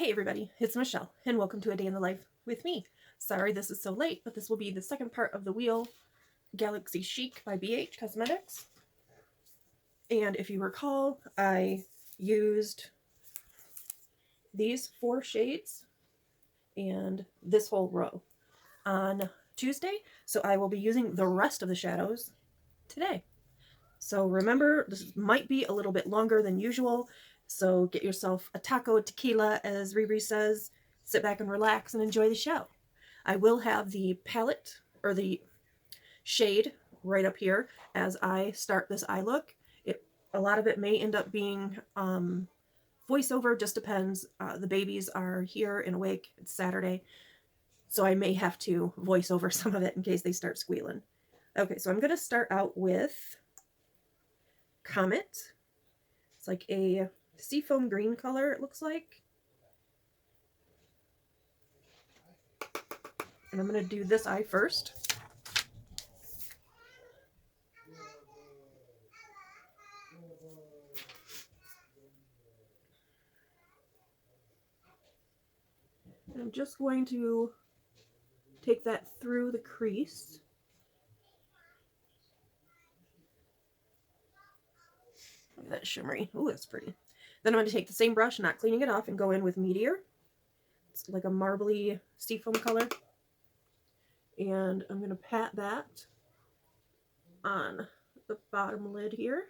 Hey everybody, it's Michelle, and welcome to A Day in the Life with me. Sorry this is so late, but this will be the second part of the Wheel Galaxy Chic by BH Cosmetics. And if you recall, I used these 4 shades and this whole row on Tuesday, so I will be using the rest of the shadows today. So remember, this might be a little bit longer than usual, so get yourself a taco tequila, as Riri says, sit back and relax and enjoy the show. I will have the palette, or the shade, right up here as I start this eye look. A lot of it may end up being voiceover, just depends. The babies are here and awake, it's Saturday, so I may have to voice over some of it in case they start squealing. Okay, so I'm going to start out with Comet. It's like a seafoam green color, it looks like. And I'm going to do this eye first. And I'm just going to take that through the crease. Look at that shimmery. Oh, that's pretty. Then I'm going to take the same brush, not cleaning it off, and go in with Meteor. It's like a marbly seafoam color. And I'm going to pat that on the bottom lid here.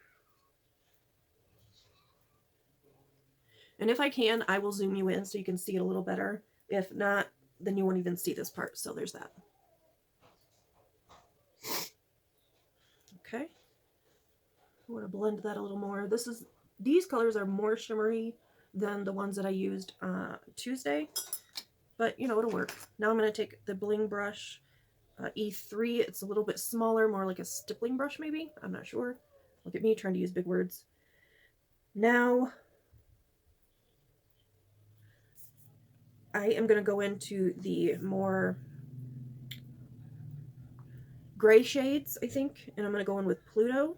And if I can, I will zoom you in so you can see it a little better. If not, then you won't even see this part, so there's that. Okay. I want to blend that a little more. These colors are more shimmery than the ones that I used Tuesday, but you know, it'll work. Now I'm going to take the bling brush, E3. It's a little bit smaller, more like a stippling brush maybe. I'm not sure. Look at me trying to use big words. Now I am going to go into the more gray shades, I think, and I'm going to go in with Pluto.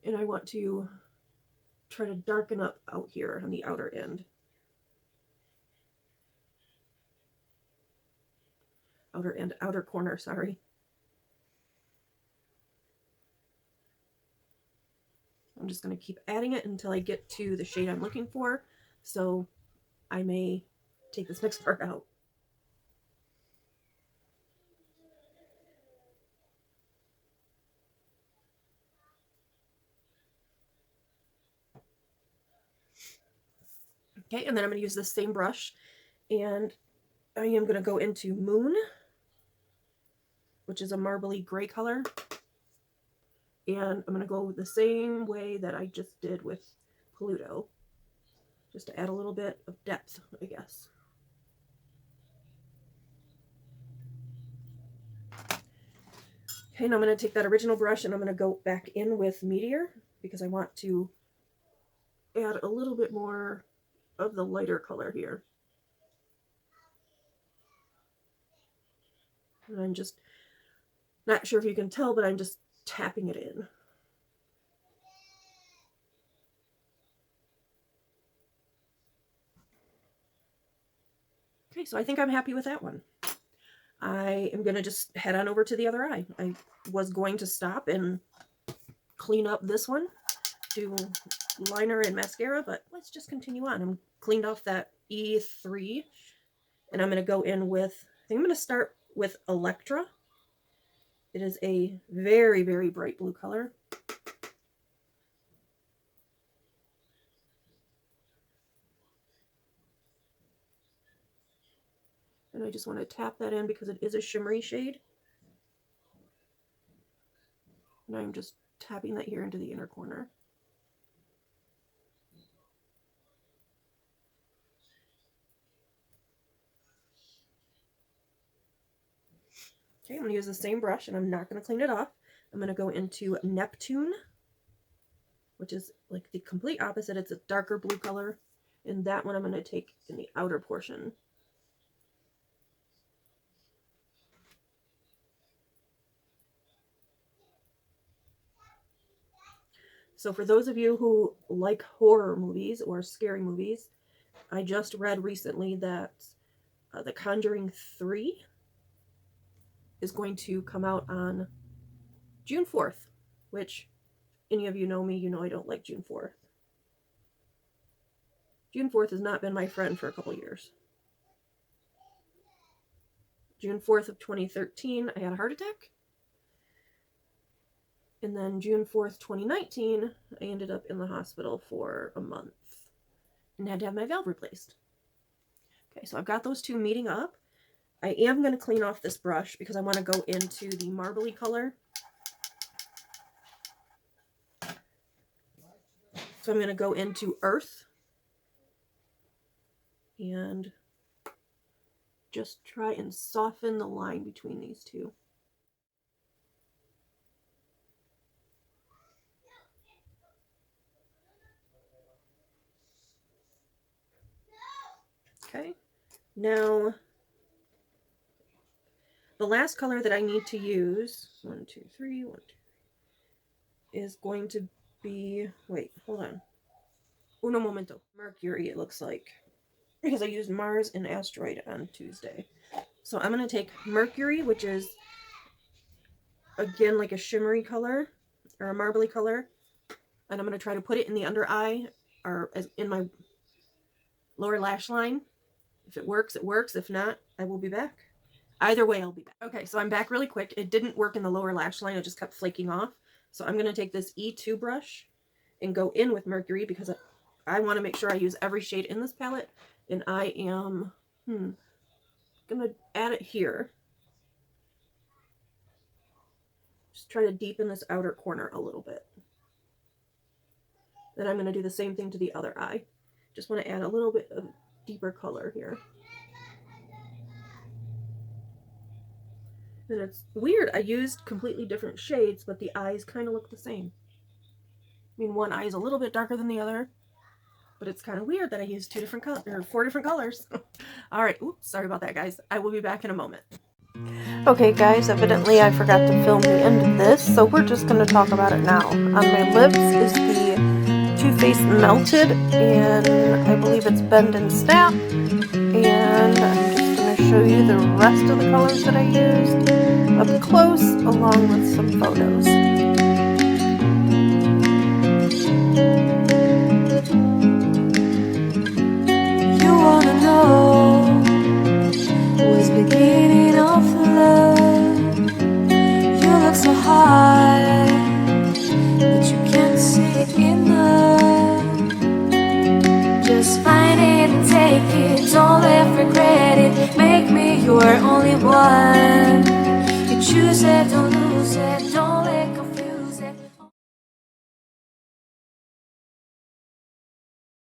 And I want to try to darken up out here on the outer end. Outer corner, sorry. I'm just going to keep adding it until I get to the shade I'm looking for, so I may take this next part out. Okay, and then I'm going to use the same brush, and I am going to go into Moon, which is a marbly gray color. And I'm going to go the same way that I just did with Pluto, just to add a little bit of depth, I guess. Okay, now I'm going to take that original brush and I'm going to go back in with Meteor because I want to add a little bit more of the lighter color here. And I'm just not sure if you can tell, but I'm just tapping it in. Okay, so I think I'm happy with that one. I am going to just head on over to the other eye. I was going to stop and clean up this one, do liner and mascara, but let's just continue on. I'm cleaned off that E3, and I'm going to go in with, I think I'm going to start with Electra. It is a very, very bright blue color. And I just want to tap that in because it is a shimmery shade. And I'm just tapping that here into the inner corner. Okay, I'm going to use the same brush and I'm not going to clean it off. I'm going to go into Neptune, which is like the complete opposite. It's a darker blue color. And that one I'm going to take in the outer portion. So for those of you who like horror movies or scary movies, I just read recently that The Conjuring 3 is going to come out on June 4th, which any of you know me, you know I don't like June 4th. June 4th has not been my friend for a couple years. June 4th of 2013, I had a heart attack. And then June 4th, 2019, I ended up in the hospital for a month and had to have my valve replaced. Okay, so I've got those two meeting up. I am going to clean off this brush because I want to go into the marbly color. So I'm going to go into Earth and just try and soften the line between these two. Okay, now the last color that I need to use, 1, 2, 3, 1, 2, 3, is going to be, wait, hold on. Uno momento. Mercury, it looks like, because I used Mars and Asteroid on Tuesday. So I'm going to take Mercury, which is, again, like a shimmery color, or a marbly color, and I'm going to try to put it in the under eye, or in my lower lash line. If it works, it works. If not, I will be back. Either way, I'll be back. Okay, so I'm back really quick. It didn't work in the lower lash line. It just kept flaking off. So I'm going to take this E2 brush and go in with Mercury because I want to make sure I use every shade in this palette. And I am going to add it here. Just try to deepen this outer corner a little bit. Then I'm going to do the same thing to the other eye. Just want to add a little bit of deeper color here. And it's weird. I used completely different shades, but the eyes kind of look the same. I mean, one eye is a little bit darker than the other, but it's kind of weird that I used 4 different colors. All right. Oops, sorry about that, guys. I will be back in a moment. Okay, guys, evidently I forgot to film the end of this, so we're just going to talk about it now. On my lips is the Too Faced Melted, and I believe it's Bend and Snap, and I'm just going to show you the rest of the colors that I used up close, along with some photos.